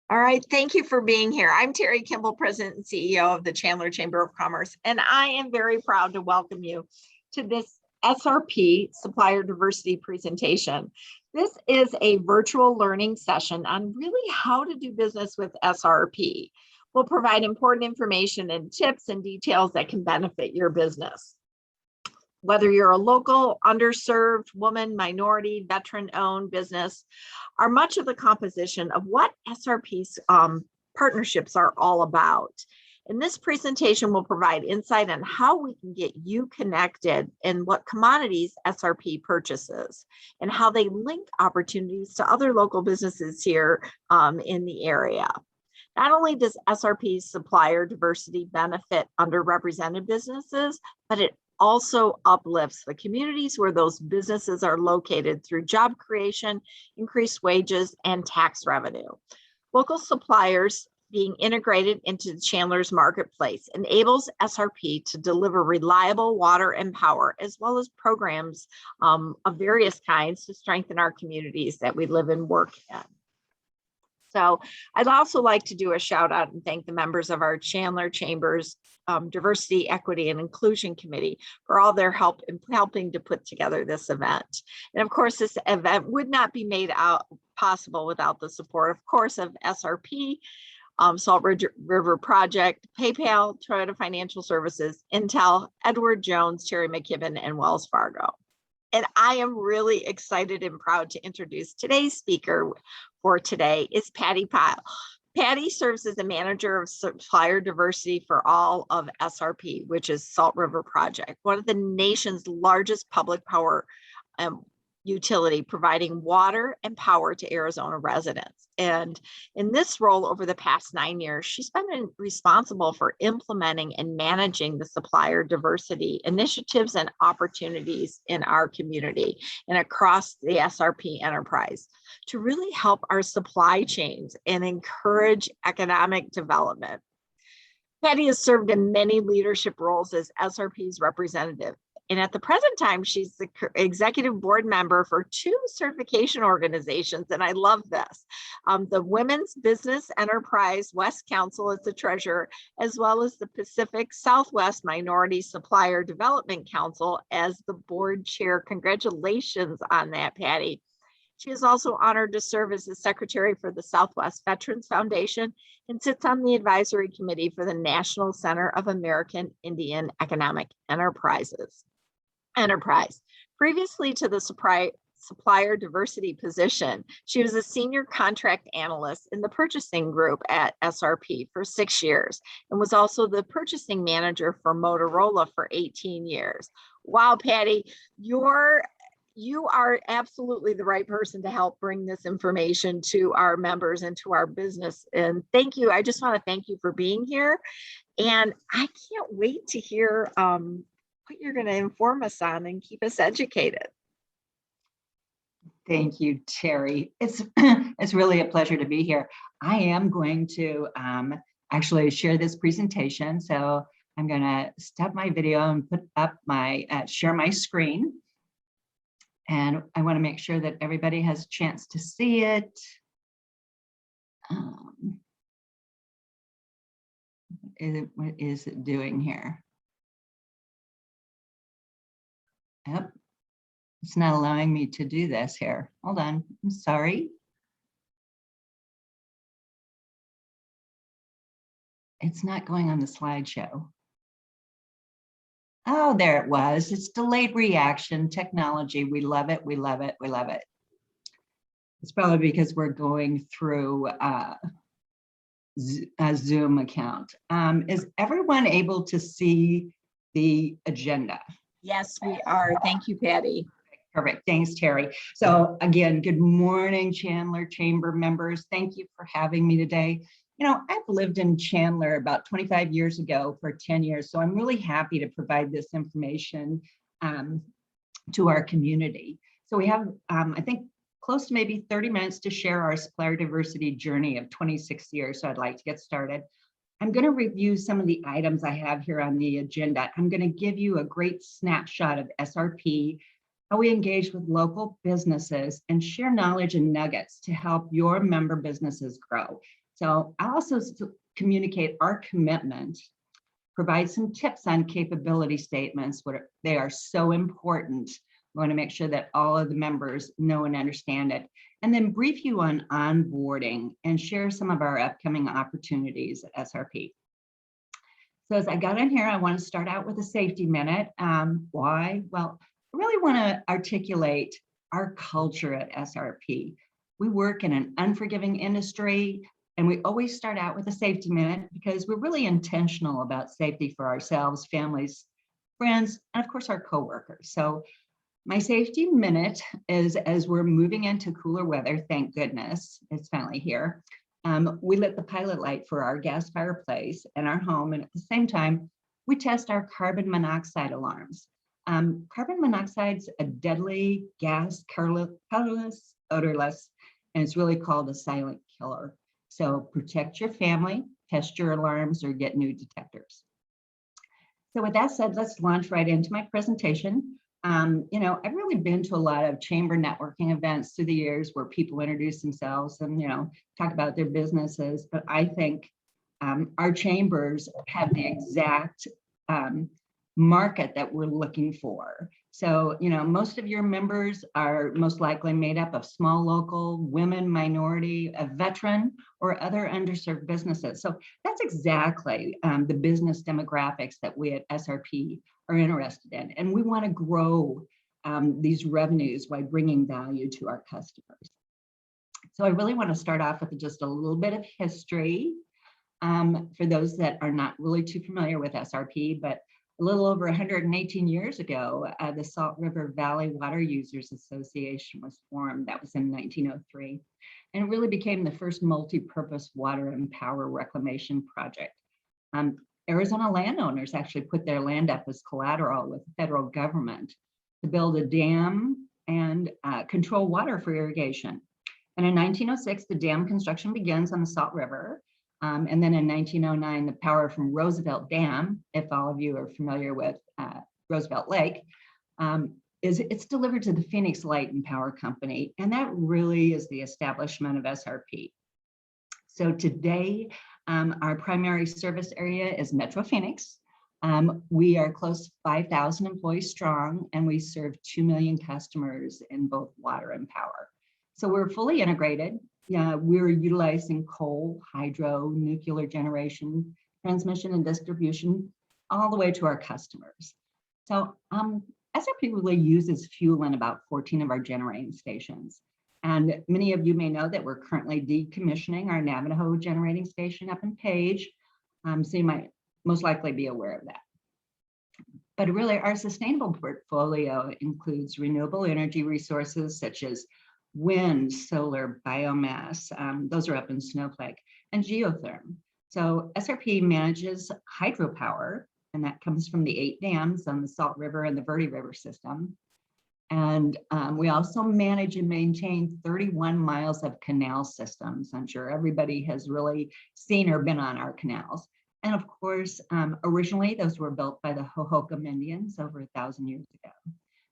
All right, thank you for being here. I'm Terry Kimball, President and CEO of the Chandler Chamber of Commerce, and I am very proud to welcome you to this SRP Supplier Diversity presentation. This is a virtual learning session on really how to do business with SRP. We'll provide important information and tips and details that can benefit your business. Whether you're a local, underserved, woman, minority, veteran-owned business, are much of the composition of what SRP's partnerships are all about. And this presentation will provide insight on how we can get you connected and what commodities SRP purchases and how they link opportunities to other local businesses here in the area. Not only does SRP's supplier diversity benefit underrepresented businesses, but it also uplifts the communities where those businesses are located through job creation, increased wages, and tax revenue. Local suppliers being integrated into Chandler's marketplace enables SRP to deliver reliable water and power, as well as programs of various kinds to strengthen our communities that we live and work in. So I'd also like to do a shout out and thank the members of our Chandler Chamber's Diversity, Equity, and Inclusion Committee for all their help in helping to put together this event. And of course, this event would not be made possible without the support, of course, of SRP, Salt River Project, PayPal, Toyota Financial Services, Intel, Edward Jones, Terry McKibben, and Wells Fargo. And I am really excited and proud to introduce today's speaker for today is Patty Pyle. Patty serves as the manager of supplier diversity for all of SRP, which is Salt River Project, one of the nation's largest public power utility, providing water and power to Arizona residents. And in this role over the past 9 years, she's been responsible for implementing and managing the supplier diversity initiatives and opportunities in our community and across the SRP enterprise to really help our supply chains and encourage economic development. Patty has served in many leadership roles as SRP's representative. And at the present time, she's the executive board member for 2 certification organizations. And I love this. The Women's Business Enterprise West Council is the treasurer, as well as the Pacific Southwest Minority Supplier Development Council as the board chair. Congratulations on that, Patty. She is also honored to serve as the secretary for the Southwest Veterans Foundation and sits on the advisory committee for the National Center of American Indian Economic Enterprise. Previously to the supplier diversity position, she was a senior contract analyst in the purchasing group at SRP for 6 years and was also the purchasing manager for Motorola for 18 years. Wow, Patty, you are absolutely the right person to help bring this information to our members and to our business. And thank you. I just want to thank you for being here. And I can't wait to hear what you're going to inform us on and keep us educated. Thank you, Terry. It's really a pleasure to be here. I am going to actually share this presentation. So I'm going to stop my video and put up my share my screen. And I want to make sure that everybody has a chance to see it. What is it doing here? Yep, it's not allowing me to do this here. Hold on, I'm sorry. It's not going on the slideshow. Oh, there it was. It's delayed reaction technology. We love it, we love it, we love it. It's probably because we're going through a Zoom account. Is everyone able to see the agenda? Yes, we are. Thank you, Patty. Perfect. Thanks, Terry. So again, good morning, Chandler Chamber members. Thank you for having me today. You know, I've lived in Chandler about 25 years ago for 10 years, so I'm really happy to provide this information to our community. So we have, I think, close to maybe 30 minutes to share our supplier diversity journey of 26 years, so I'd like to get started. I'm going to review some of the items I have here on the agenda. I'm going to give you a great snapshot of SRP, how we engage with local businesses and share knowledge and nuggets to help your member businesses grow. So I also communicate our commitment, provide some tips on capability statements. They are so important. We want to make sure that all of the members know and understand it, and then brief you on onboarding and share some of our upcoming opportunities at SRP. So as I got in here, I want to start out with a safety minute. Why? Well, I really want to articulate our culture at SRP. We work in an unforgiving industry, and we always start out with a safety minute because we're really intentional about safety for ourselves, families, friends, and of course our coworkers. So my safety minute is, as we're moving into cooler weather, thank goodness, it's finally here. We lit the pilot light for our gas fireplace in our home, and at the same time, we test our carbon monoxide alarms. Carbon monoxide's a deadly gas, colorless, odorless, and it's really called a silent killer. So protect your family, test your alarms, or get new detectors. So with that said, let's launch right into my presentation. I've really been to a lot of chamber networking events through the years where people introduce themselves and, talk about their businesses. But I think our chambers have the exact market that we're looking for. So, most of your members are most likely made up of small local, women, minority, a veteran, or other underserved businesses. So that's exactly the business demographics that we at SRP are interested in. And we want to grow these revenues by bringing value to our customers. So I really want to start off with just a little bit of history for those that are not really too familiar with SRP, but a little over 118 years ago, the Salt River Valley Water Users Association was formed. That was in 1903, and it really became the first multi-purpose water and power reclamation project. Arizona landowners actually put their land up as collateral with the federal government to build a dam and control water for irrigation. And in 1906, the dam construction begins on the Salt River. And then in 1909, the power from Roosevelt Dam, if all of you are familiar with Roosevelt Lake, it's delivered to the Phoenix Light and Power Company. And that really is the establishment of SRP. So today, our primary service area is Metro Phoenix. We are close to 5,000 employees strong, and we serve 2 million customers in both water and power. So we're fully integrated. We're utilizing coal, hydro, nuclear generation, transmission and distribution, all the way to our customers. So SRP really uses fuel in about 14 of our generating stations. And many of you may know that we're currently decommissioning our Navajo generating station up in Page. So you might most likely be aware of that. But really, our sustainable portfolio includes renewable energy resources such as wind, solar, biomass, those are up in Snowflake, and geotherm. So SRP manages hydropower, and that comes from the 8 dams on the Salt River and the Verde River system. And we also manage and maintain 31 miles of canal systems. I'm sure everybody has really seen or been on our canals. And of course, originally those were built by the Hohokam Indians over 1,000 years ago.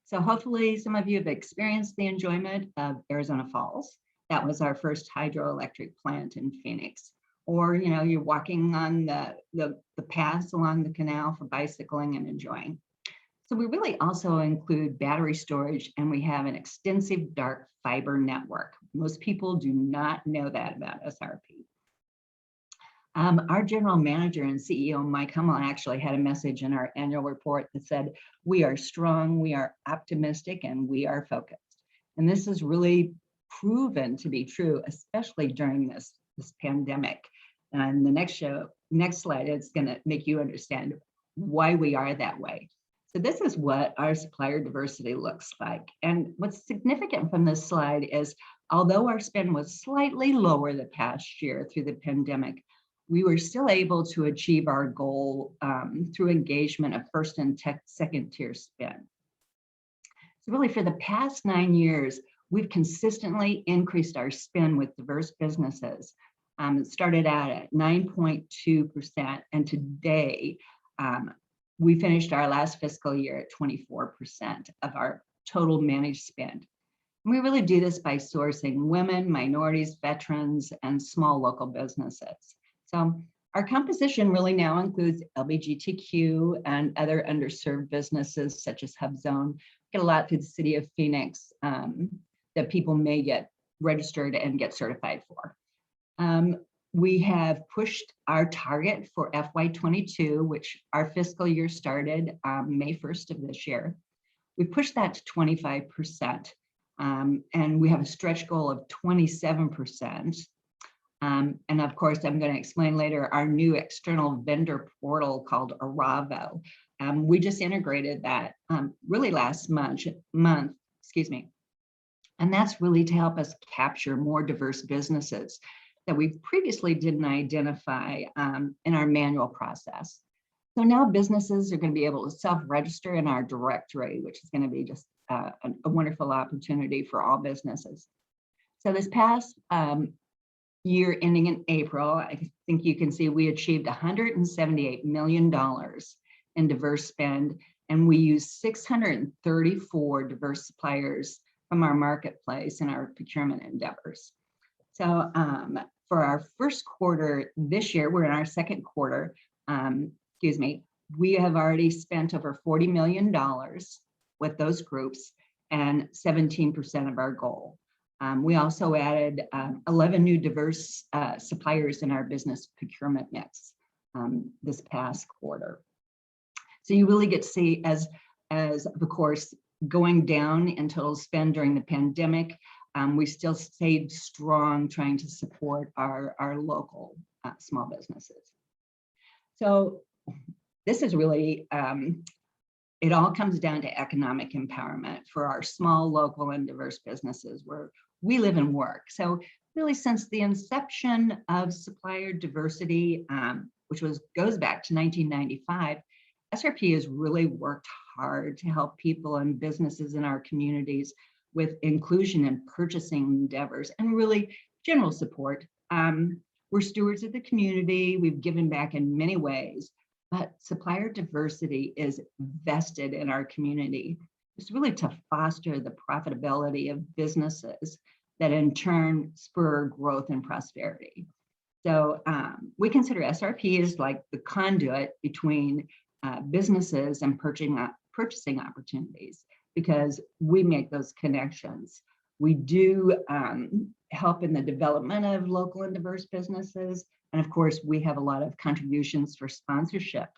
So hopefully some of you have experienced the enjoyment of Arizona Falls. That was our first hydroelectric plant in Phoenix. Or, you're walking on the paths along the canal for bicycling and enjoying. So we really also include battery storage, and we have an extensive dark fiber network. Most people do not know that about SRP. Our general manager and CEO, Mike Hummel, actually had a message in our annual report that said, we are strong, we are optimistic, and we are focused. And this is really proven to be true, especially during this pandemic. And the next slide is going to make you understand why we are that way. So this is what our supplier diversity looks like. And what's significant from this slide is, although our spend was slightly lower the past year through the pandemic, we were still able to achieve our goal through engagement of first and second tier spend. So really for the past 9 years, we've consistently increased our spend with diverse businesses. It started out at 9.2%, and today we finished our last fiscal year at 24% of our total managed spend. And we really do this by sourcing women, minorities, veterans, and small local businesses. So our composition really now includes LGBTQ and other underserved businesses such as HubZone. We get a lot through the city of Phoenix that people may get registered and get certified for. We have pushed our target for FY22, which our fiscal year started May 1st of this year. We pushed that to 25%, and we have a stretch goal of 27%. And of course, I'm going to explain later our new external vendor portal called Aravo. We just integrated that really last month, excuse me. And that's really to help us capture more diverse businesses that we previously didn't identify in our manual process. So now businesses are going to be able to self-register in our directory, which is going to be just a wonderful opportunity for all businesses. So this past year ending in April, I think you can see we achieved $178 million in diverse spend, and we used 634 diverse suppliers from our marketplace and our procurement endeavors. So for our first quarter this year, we're in our second quarter, excuse me, we have already spent over $40 million with those groups and 17% of our goal. We also added 11 new diverse suppliers in our business procurement mix this past quarter. So you really get to see as of course, going down in total spend during the pandemic, we still stayed strong trying to support our local small businesses. So this is really, it all comes down to economic empowerment for our small, local, and diverse businesses where we live and work. So really since the inception of Supplier Diversity, which goes back to 1995, SRP has really worked hard to help people and businesses in our communities with inclusion and purchasing endeavors and really general support. We're stewards of the community. We've given back in many ways, but Supplier Diversity is vested in our community. It's really to foster the profitability of businesses that in turn spur growth and prosperity. So we consider SRP as like the conduit between businesses and purchasing opportunities because we make those connections. We do help in the development of local and diverse businesses. And of course, we have a lot of contributions for sponsorship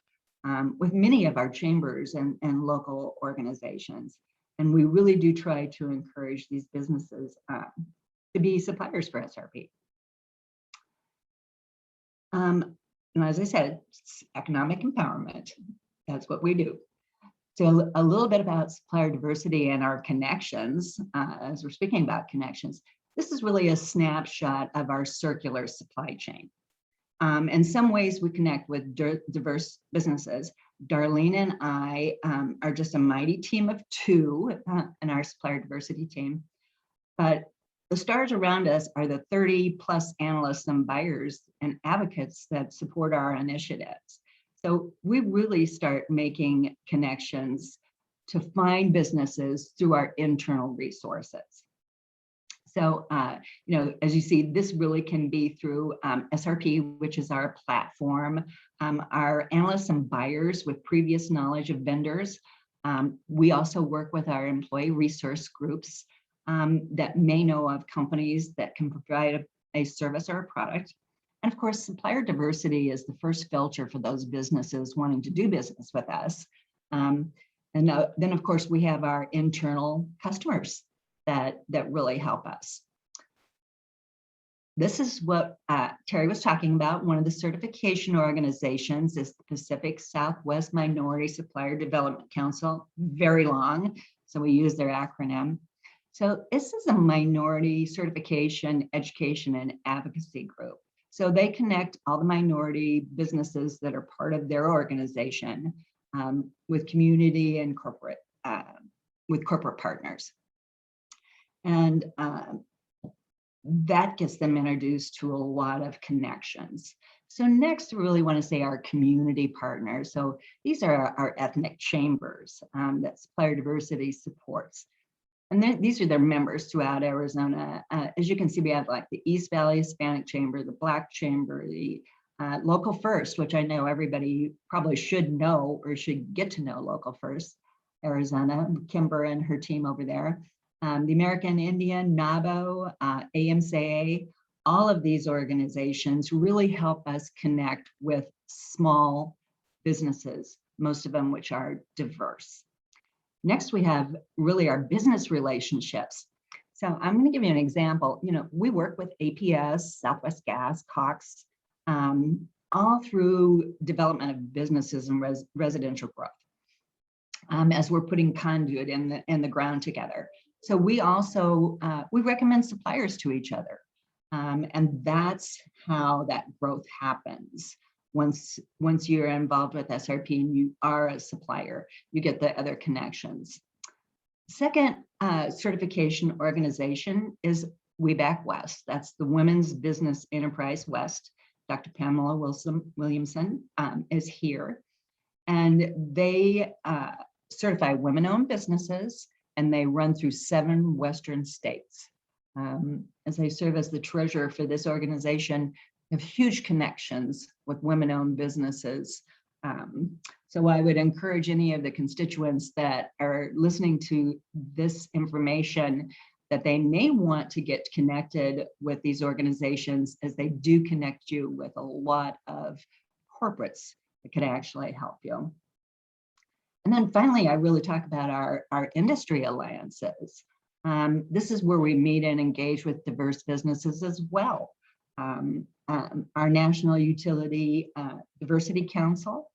with many of our chambers and local organizations. And we really do try to encourage these businesses to be suppliers for SRP. And as I said, it's economic empowerment. That's what we do. So a little bit about supplier diversity and our connections, as we're speaking about connections, this is really a snapshot of our circular supply chain. In some ways, we connect with diverse businesses. Darlene and I are just a mighty team of two in our supplier diversity team. But the stars around us are the 30 plus analysts and buyers and advocates that support our initiatives. So we really start making connections to find businesses through our internal resources. So, as you see, this really can be through SRP, which is our platform, our analysts and buyers with previous knowledge of vendors. We also work with our employee resource groups that may know of companies that can provide a service or a product. And of course, supplier diversity is the first filter for those businesses wanting to do business with us. And then, of course, we have our internal customers that really help us. This is what Terry was talking about. One of the certification organizations is the Pacific Southwest Minority Supplier Development Council, very long, so we use their acronym. So this is a minority certification, education, and advocacy group. So they connect all the minority businesses that are part of their organization with community and corporate partners. And that gets them introduced to a lot of connections. So next, we really want to say our community partners. So these are our ethnic chambers that Supplier Diversity supports. And then these are their members throughout Arizona. As you can see, we have like the East Valley Hispanic Chamber, the Black Chamber, the Local First, which I know everybody probably should know or should get to know Local First, Arizona, Kimber and her team over there. The American Indian, NABO, AMCA, all of these organizations really help us connect with small businesses, most of them which are diverse. Next, we have really our business relationships. So I'm going to give you an example. You know, we work with APS, Southwest Gas, Cox, all through development of businesses and residential growth, as we're putting conduit in the ground together. So we also, we recommend suppliers to each other. And that's how that growth happens. Once you're involved with SRP and you are a supplier, you get the other connections. Second certification organization is WeBack West. That's the Women's Business Enterprise West. Dr. Pamela Williamson is here. And they certify women-owned businesses, and they run through 7 Western states. As I serve as the treasurer for this organization, I have huge connections with women-owned businesses. So I would encourage any of the constituents that are listening to this information that they may want to get connected with these organizations, as they do connect you with a lot of corporates that could actually help you. And then finally, I really talk about our industry alliances. This is where we meet and engage with diverse businesses as well. Our National Utility Diversity Council,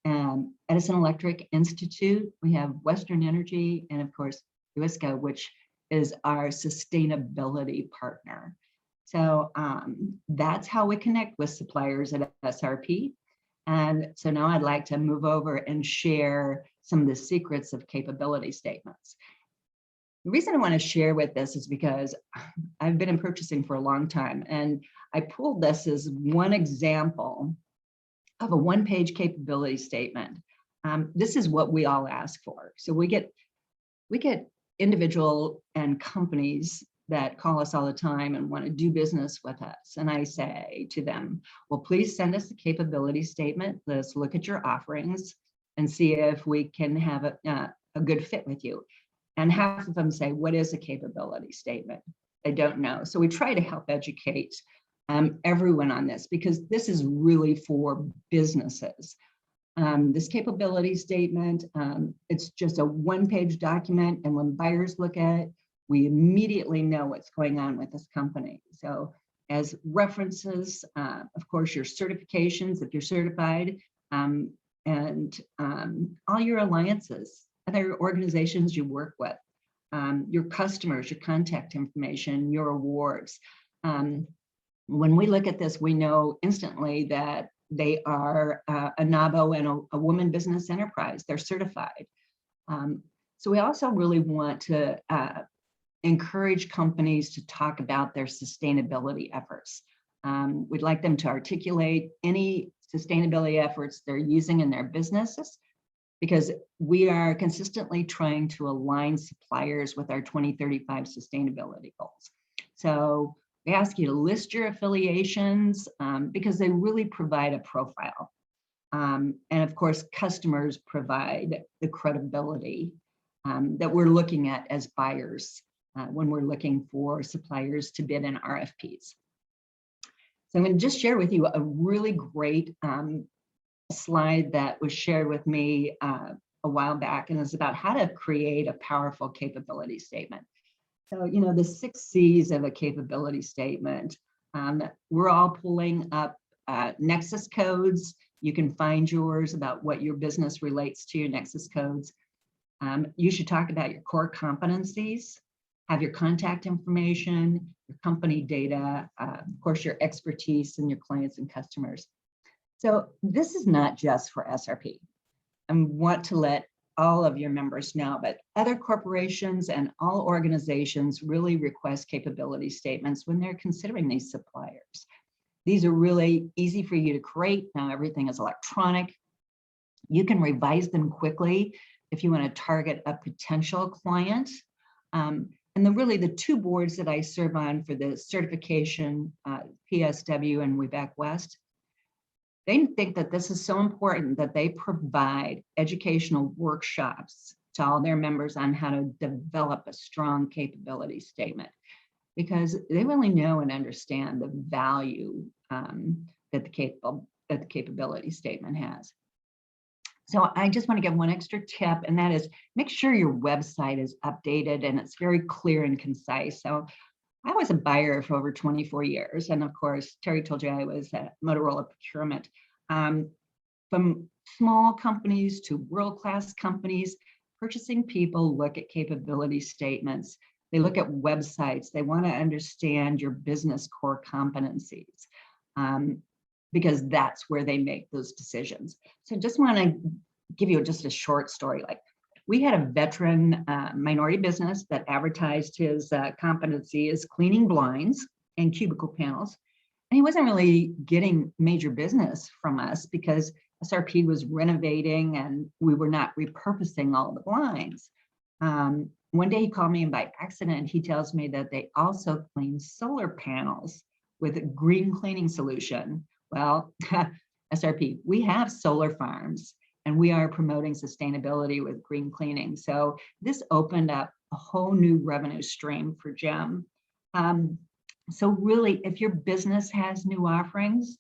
Edison Electric Institute, we have Western Energy, and of course, UISCA, which is our sustainability partner. So that's how we connect with suppliers at SRP. And so now I'd like to move over and share some of the secrets of capability statements. The reason I want to share with this is because I've been in purchasing for a long time, and I pulled this as one example of a one-page capability statement. This is what we all ask for. So we get individual and companies that call us all the time and want to do business with us. And I say to them, well, please send us a capability statement. Let's look at your offerings and see if we can have a good fit with you. And half of them say, what is a capability statement? They don't know. So we try to help educate everyone on this, because this is really for businesses. This capability statement, it's just a one-page document. And when buyers look at it, we immediately know what's going on with this company. So as references, of course, your certifications, if you're certified, and all your alliances, other organizations you work with, your customers, your contact information, your awards. When we look at this, we know instantly that they are a NABO and a woman business enterprise. They're certified. So we also really want to encourage companies to talk about their sustainability efforts. We'd like them to articulate any sustainability efforts they're using in their businesses, because we are consistently trying to align suppliers with our 2035 sustainability goals. So we ask you to list your affiliations because they really provide a profile. And of course, customers provide the credibility that we're looking at as buyers when we're looking for suppliers to bid in RFPs. So I'm going to just share with you a really great slide that was shared with me a while back, and it's about how to create a powerful capability statement. So, you know, the 6 C's of a capability statement, we're all pulling up Nexus codes. You can find yours about what your business relates to, your Nexus codes. You should talk about your core competencies, have your contact information, your company data, of course, your expertise and your clients and customers. So this is not just for SRP. I want to let all of your members know, but other corporations and all organizations really request capability statements when they're considering these suppliers. These are really easy for you to create. Now everything is electronic. You can revise them quickly if you want to target a potential client. And really the two boards that I serve on for the certification, PSW and WeBack West, they think that this is so important that they provide educational workshops to all their members on how to develop a strong capability statement, because they really know and understand the value that the capability statement has. So I just want to give one extra tip, and that is make sure your website is updated and it's very clear and concise. So I was a buyer for over 24 years. And of course, Terry told you I was at Motorola Procurement. From small companies to world-class companies, purchasing people look at capability statements. They look at websites. They want to understand your business core competencies, because that's where they make those decisions. So just want to give you just a short story. Like, we had a veteran minority business that advertised his competency as cleaning blinds and cubicle panels. And he wasn't really getting major business from us because SRP was renovating and we were not repurposing all the blinds. One day he called me, and by accident, he tells me that they also clean solar panels with a green cleaning solution. Well, SRP, we have solar farms and we are promoting sustainability with green cleaning. So this opened up a whole new revenue stream for GEM. So really, if your business has new offerings,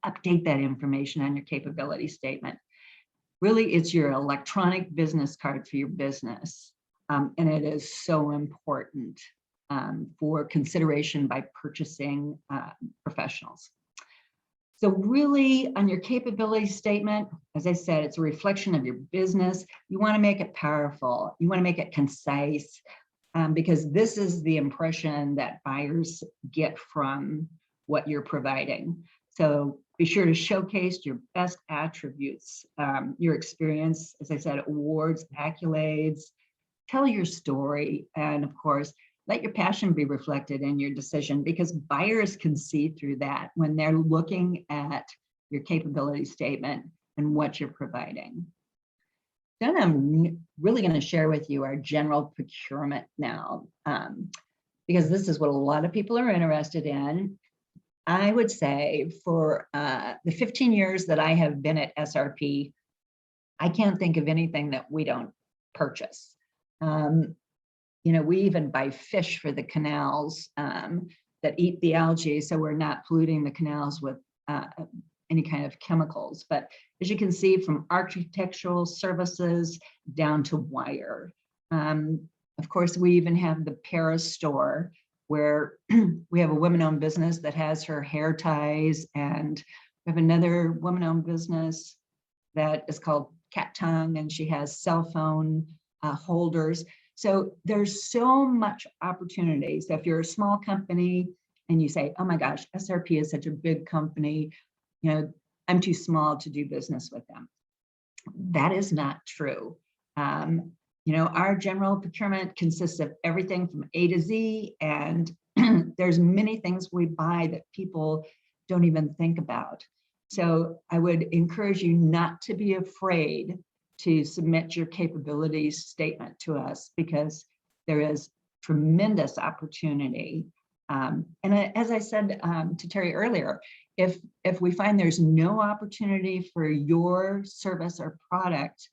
update that information on your capability statement. Really, it's your electronic business card for your business. And it is so important for consideration by purchasing professionals. So really, on your capability statement, as I said, it's a reflection of your business. You want to make it powerful. You want to make it concise, because this is the impression that buyers get from what you're providing. So be sure to showcase your best attributes, your experience, as I said, awards, accolades, tell your story, and of course, let your passion be reflected in your decision, because buyers can see through that when they're looking at your capability statement and what you're providing. Then I'm really going to share with you our general procurement now, because this is what a lot of people are interested in. I would say for the 15 years that I have been at SRP, I can't think of anything that we don't purchase. You know, we even buy fish for the canals that eat the algae, so we're not polluting the canals with any kind of chemicals. But as you can see, from architectural services down to wire. Of course, we even have the Paris store, where we have a woman-owned business that has her hair ties, and we have another woman-owned business that is called Cat Tongue, and she has cell phone holders. So there's so much opportunity. So if you're a small company and you say, oh my gosh, SRP is such a big company, you know, I'm too small to do business with them. That is not true. You know, our general procurement consists of everything from A to Z, and there's many things we buy that people don't even think about. So I would encourage you not to be afraid to submit your capabilities statement to us, because there is tremendous opportunity. And as I said to Terry earlier, if we find there's no opportunity for your service or product,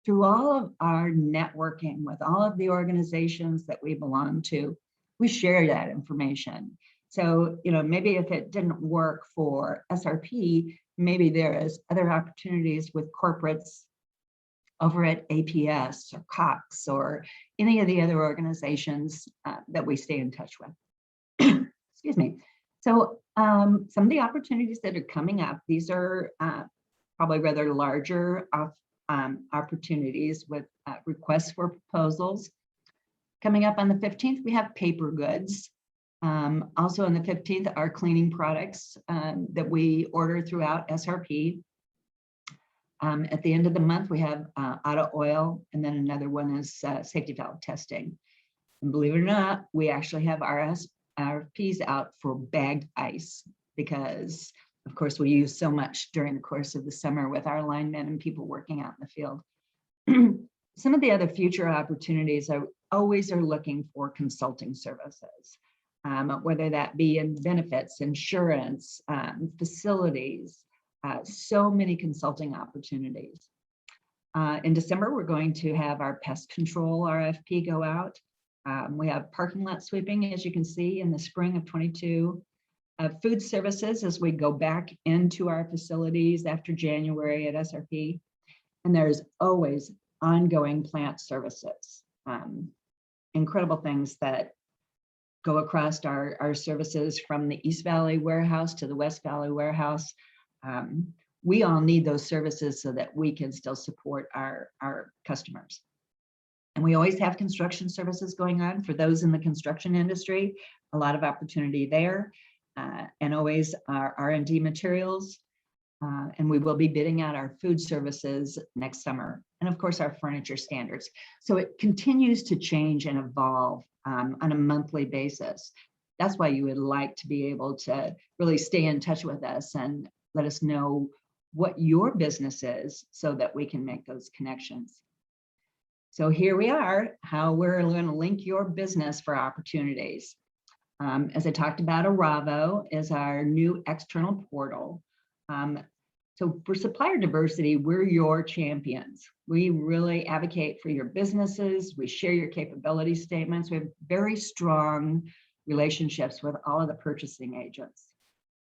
through all of our networking with all of the organizations that we belong to, we share that information. So, you know, maybe if it didn't work for SRP, maybe there is other opportunities with corporates over at APS or Cox or any of the other organizations that we stay in touch with. Excuse me. So some of the opportunities that are coming up, these are probably rather larger opportunities with requests for proposals. Coming up on the 15th, we have paper goods. Also on the 15th, our cleaning products that we order throughout SRP. At the end of the month, we have auto oil, and then another one is safety valve testing. And believe it or not, we actually have RFPs out for bagged ice, because of course we use so much during the course of the summer with our linemen and people working out in the field. some of the other future opportunities are always looking for consulting services, whether that be in benefits, insurance, facilities, so many consulting opportunities. In December, we're going to have our pest control RFP go out. We have parking lot sweeping, as you can see, in the spring of 22. Food services as we go back into our facilities after January at SRP. And there's always ongoing plant services. Incredible things that go across our services from the East Valley warehouse to the West Valley warehouse. We all need those services so that we can still support our customers. And we always have construction services going on for those in the construction industry, a lot of opportunity there, and always our R&D materials. And we will be bidding out our food services next summer, and of course our furniture standards. So it continues to change and evolve on a monthly basis. That's why you would like to be able to really stay in touch with us and let us know what your business is so that we can make those connections. So here we are, how we're going to link your business for opportunities. As I talked about, Aravo is our new external portal. So for supplier diversity, we're your champions. We really advocate for your businesses. We share your capability statements. We have very strong relationships with all of the purchasing agents.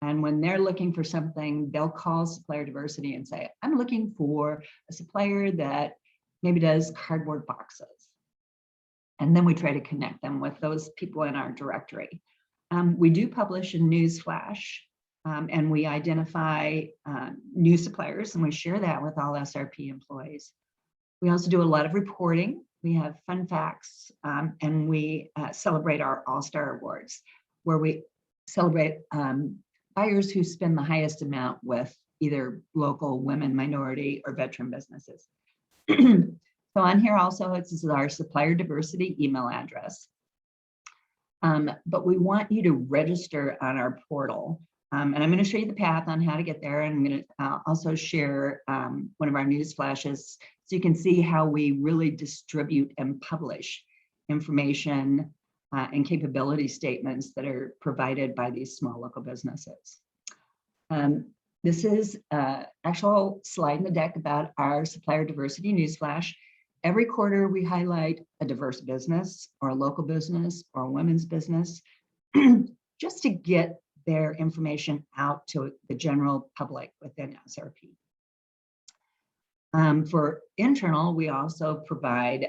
And when they're looking for something, they'll call supplier diversity and say, I'm looking for a supplier that maybe does cardboard boxes. And then we try to connect them with those people in our directory. We do publish a news flash, and we identify new suppliers, and we share that with all SRP employees. We also do a lot of reporting. We have fun facts, and we celebrate our All-Star Awards, where we celebrate buyers who spend the highest amount with either local, women, minority, or veteran businesses. So on here also, this is our supplier diversity email address. But we want you to register on our portal. And I'm going to show you the path on how to get there. And I'm going to also share one of our news flashes so you can see how we really distribute and publish information and capability statements that are provided by these small local businesses. This is an actual slide in the deck about our supplier diversity newsflash. Every quarter, we highlight a diverse business or a local business or a women's business just to get their information out to the general public within SRP. For internal, we also provide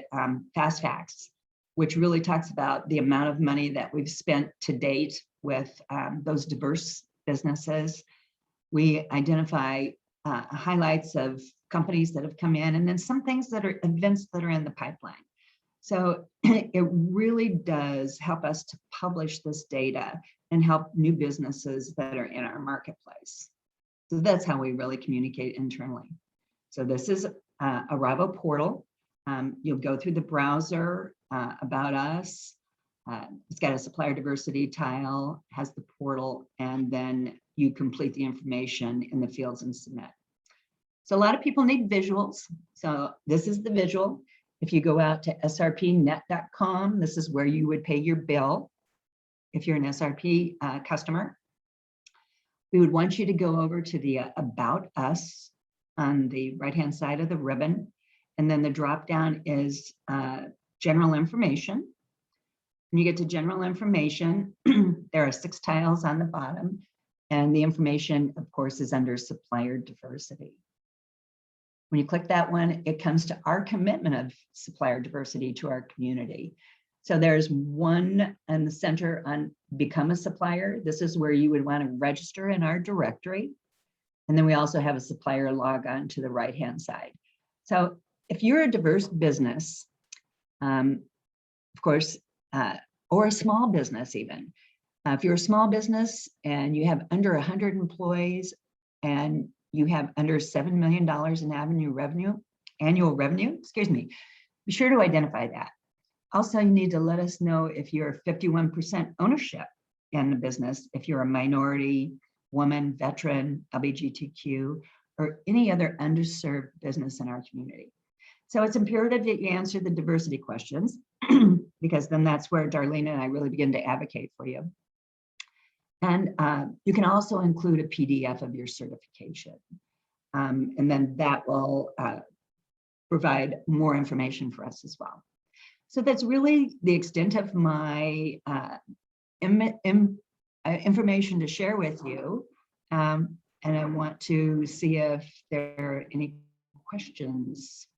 fast facts, which really talks about the amount of money that we've spent to date with those diverse businesses. We identify highlights of companies that have come in, and then some things that are events that are in the pipeline. So it really does help us to publish this data and help new businesses that are in our marketplace. So that's how we really communicate internally. So this is a Aravo portal. You'll go through the browser, about us. It's got a supplier diversity tile, has the portal, and then you complete the information in the fields and submit. So a lot of people need visuals. So this is the visual. If you go out to srpnet.com, this is where you would pay your bill if you're an SRP customer. We would want you to go over to the About Us on the right-hand side of the ribbon. And then the drop-down is General Information. When you get to General Information, there are 6 tiles on the bottom. And the information, of course, is under Supplier Diversity. When you click that one, it comes to our commitment of supplier diversity to our community. So there's one in the center on Become a Supplier. This is where you would want to register in our directory. And then we also have a supplier log on to the right-hand side. So if you're a diverse business, of course, or a small business even, if you're a small business and you have under 100 employees and you have under $7 million in annual revenue, be sure to identify that. Also, you need to let us know if you're 51% ownership in the business, if you're a minority, woman, veteran, LGBTQ, or any other underserved business in our community. So it's imperative that you answer the diversity questions because then that's where Darlene and I really begin to advocate for you. And you can also include a PDF of your certification. And then that will provide more information for us as well. So that's really the extent of my information to share with you. And I want to see if there are any questions.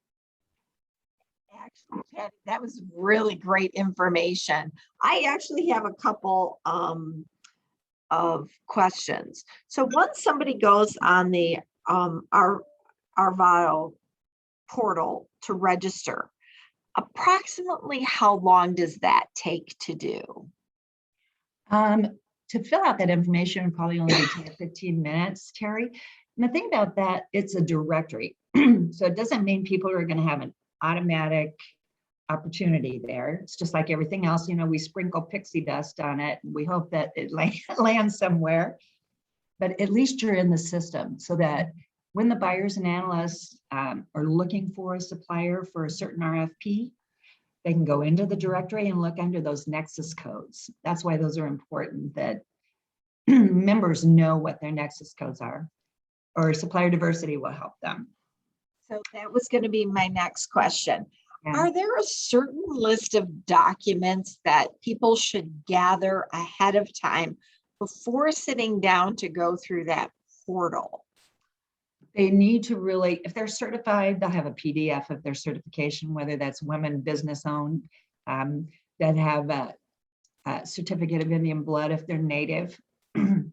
Actually, Patty, that was really great information. I actually have a couple of questions. So once somebody goes on the Arvado portal to register, approximately how long does that take to do? To fill out that information would probably only be 10 to 15 minutes, Terry. And the thing about that, it's a directory. So it doesn't mean people are going to have an automatic opportunity there. It's just like everything else, you know, we sprinkle pixie dust on it and we hope that it lands somewhere. But at least you're in the system so that when the buyers and analysts are looking for a supplier for a certain RFP, they can go into the directory and look under those nexus codes. That's why those are important, that members know what their nexus codes are, or Supplier Diversity will help them. So that was going to be my next question. Yeah. Are there a certain list of documents that people should gather ahead of time before sitting down to go through that portal? They need to really, if they're certified, they'll have a PDF of their certification, whether that's women business owned, that have a certificate of Indian blood if they're native, and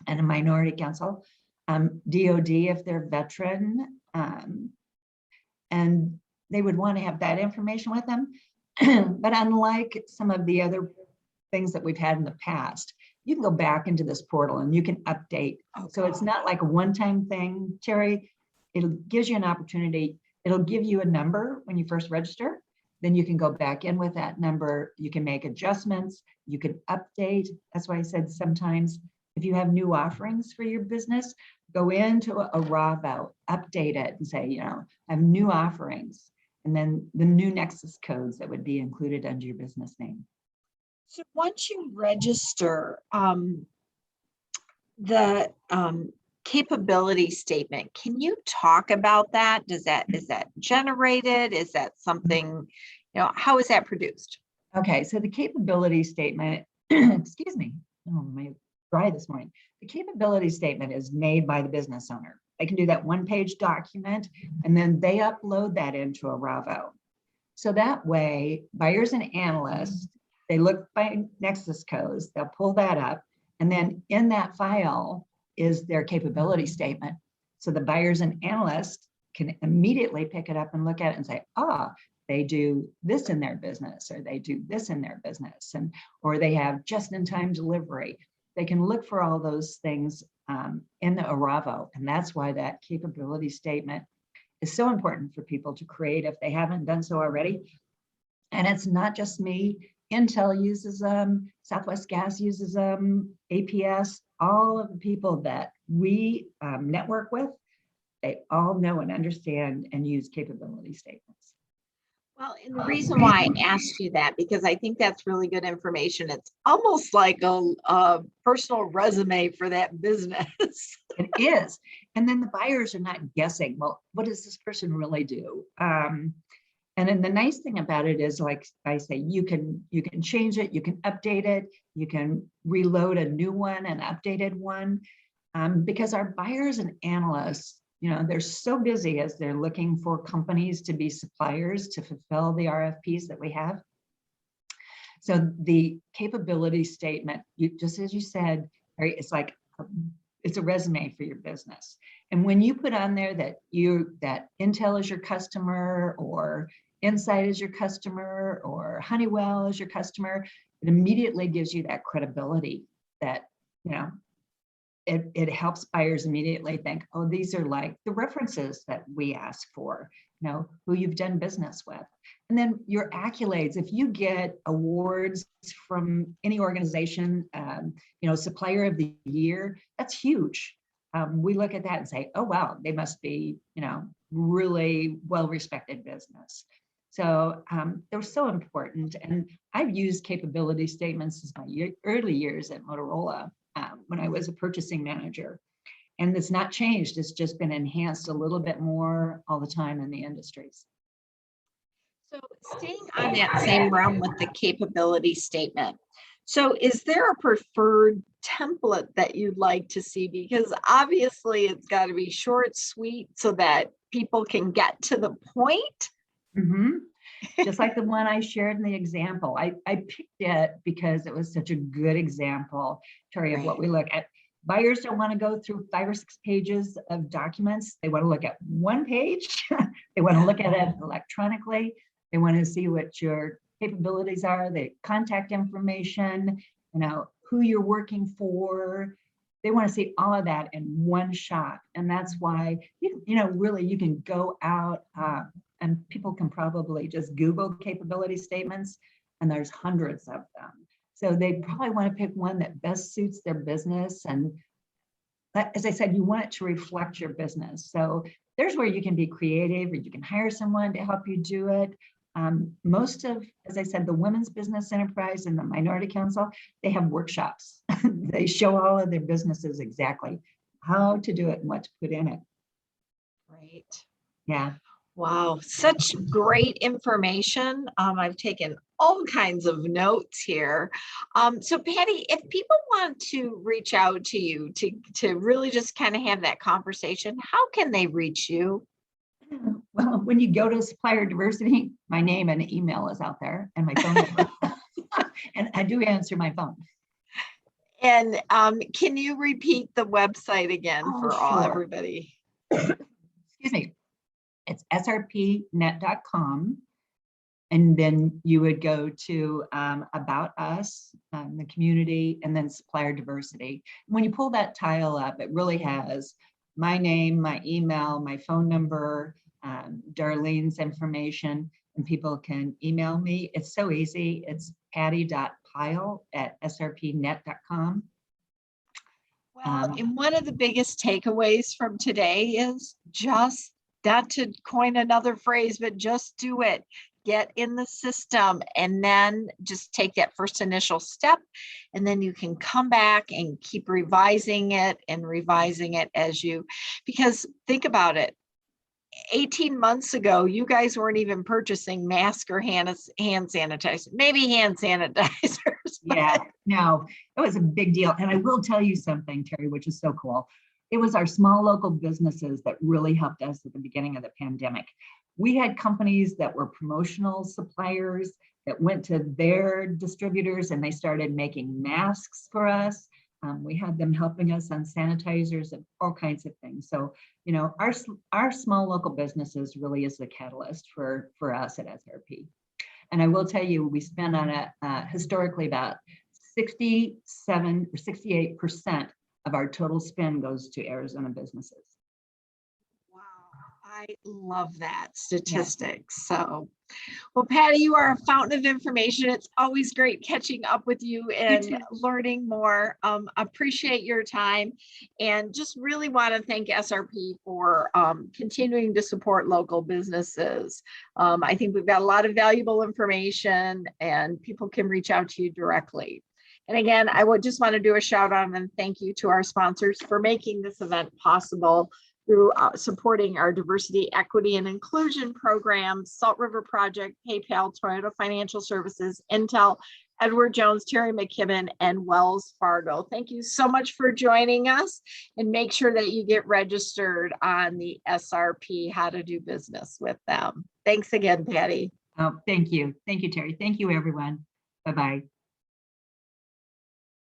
a minority council, DOD if they're veteran, and they would want to have that information with them. But unlike some of the other things that we've had in the past, you can go back into this portal and you can update. Okay. So it's not like a one-time thing, Terry. It gives you an opportunity. It'll give you a number when you first register. Then you can go back in with that number. You can make adjustments. You can update. That's why I said sometimes if you have new offerings for your business, go into a Arvado, update it and say, you know, I have new offerings. And then the new Nexus codes that would be included under your business name. So once you register, the capability statement, can you talk about that? Is that generated? Is that something, you know, how is that produced? Okay, so the capability statement, excuse me, oh, my dry this morning. The capability statement is made by the business owner. They can do that one-page document, and then they upload that into Arvado. So that way, buyers and analysts, they look by Nexus codes, they'll pull that up, and then in that file is their capability statement. So the buyers and analysts can immediately pick it up and look at it and say, ah, they do this in their business, or they do this in their business, and or they have just-in-time delivery. They can look for all those things in the Arvado, and that's why that capability statement is so important for people to create if they haven't done so already. And it's not just me. Intel uses them, Southwest Gas uses them, APS, all of the people that we network with, they all know and understand and use capability statements. Well, and the reason why I asked you that, because I think that's really good information. It's almost like a personal resume for that business. It is. And then the buyers are not guessing, well, what does this person really do? And then the nice thing about it is, like I say, you can change it, you can update it, you can reload a new one, an updated one, because our buyers and analysts, you know, they're so busy as they're looking for companies to be suppliers to fulfill the RFPs that we have. So the capability statement, just as you said, it's like it's a resume for your business. And when you put on there that Intel is your customer, or Insight is your customer, or Honeywell is your customer, it immediately gives you that credibility that, you know, it helps buyers immediately think, oh, these are like the references that we ask for, you know, who you've done business with. And then your accolades, if you get awards from any organization, you know, Supplier of the Year, that's huge. we look at that and say, oh, wow, they must be, really well-respected business. So they're so important. And I've used capability statements since my early years at Motorola when I was a purchasing manager. And it's not changed. It's just been enhanced a little bit more all the time in the industries. So staying on that same realm with the capability statement. So is there a preferred template that you'd like to see? Because obviously it's got to be short, sweet, so that people can get to the point. Just like the one I shared in the example. I picked it because it was such a good example, Terry, of what we look at. Buyers don't want to go through 5 or 6 pages of documents. They want to look at one page. They want to look at it electronically. They want to see what your capabilities are, the contact information, who you're working for. They want to see all of that in one shot. And that's why, really you can go out and people can probably just Google capability statements, and there's hundreds of them. So they probably want to pick one that best suits their business. And as I said, you want it to reflect your business. So there's where you can be creative, or you can hire someone to help you do it. Most of, as I said, the Women's Business Enterprise and the Minority Council, they have workshops. They show all of their businesses exactly how to do it and what to put in it. Right. Yeah. Wow, such great information. I've taken all kinds of notes here. So Patty, if people want to reach out to you to really just kind of have that conversation, how can they reach you? Well, when you go to Supplier Diversity, my name and email is out there, and my phone number. And I do answer my phone. And can you repeat the website again for everybody? Excuse me. It's srpnet.com. And then you would go to About Us, the community, and then Supplier Diversity. When you pull that tile up, it really has my name, my email, my phone number, Darlene's information, and people can email me. It's so easy. It's patty.pile@srpnet.com. Well, and one of the biggest takeaways from today is just, not to coin another phrase, but just do it. Get in the system and then just take that first initial step. And then you can come back and keep revising it because think about it. 18 months ago, you guys weren't even purchasing masks or hand sanitizer, maybe hand sanitizers. Yeah, no, it was a big deal. And I will tell you something, Terry, which is so cool. It was our small local businesses that really helped us at the beginning of the pandemic. We had companies that were promotional suppliers that went to their distributors and they started making masks for us. We had them helping us on sanitizers and all kinds of things. So, our small local businesses really is the catalyst for us at SRP. And I will tell you, we spend on it historically about 67 or 68% of our total spend goes to Arizona businesses. Wow, I love that statistic. So, well, Patty, you are a fountain of information. It's always great catching up with you and learning more. Appreciate your time and just really want to thank SRP for continuing to support local businesses. I think we've got a lot of valuable information and people can reach out to you directly. And again, I would just want to do a shout out and thank you to our sponsors for making this event possible through supporting our diversity, equity, and inclusion programs, Salt River Project, PayPal, Toyota Financial Services, Intel, Edward Jones, Terry McKibben, and Wells Fargo. Thank you so much for joining us, and make sure that you get registered on the SRP, how to do business with them. Thanks again, Patty. Oh, thank you. Thank you, Terry. Thank you, everyone. Bye-bye.